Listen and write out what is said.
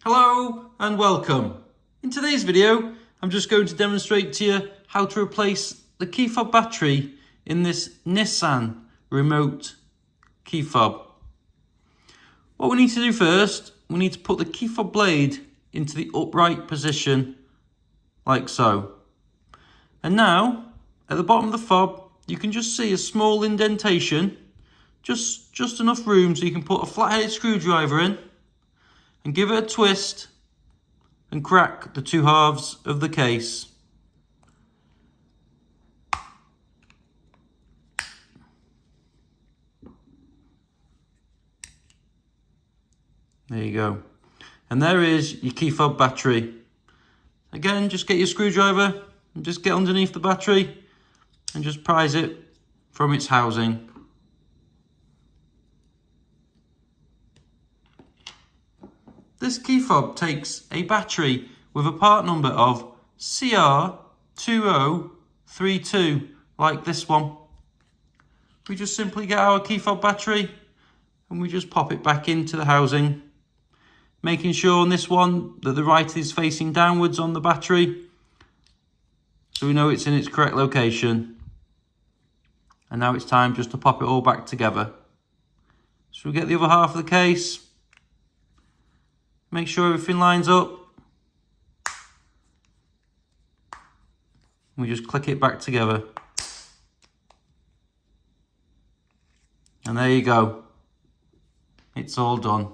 Hello and welcome. In today's video, I'm just going to demonstrate to you how to replace the key fob battery in this Nissan remote key fob. What we need to do first, we need to put the key fob blade into the upright position, like so. And now, at the bottom of the fob, you can just see a small indentation, just enough room so you can put a flat-headed screwdriver in and give it a twist and crack the two halves of the case. There you go. And there is your key fob battery. Again, just get your screwdriver and just get underneath the battery and just prise it from its housing. This key fob takes a battery with a part number of CR2032, like this one. We just simply get our key fob battery and we just pop it back into the housing, making sure on this one that the right is facing downwards on the battery, so we know it's in its correct location. And now it's time just to pop it all back together. So we get the other half of the case. Make sure everything lines up. We just click it back together. And there you go. It's all done.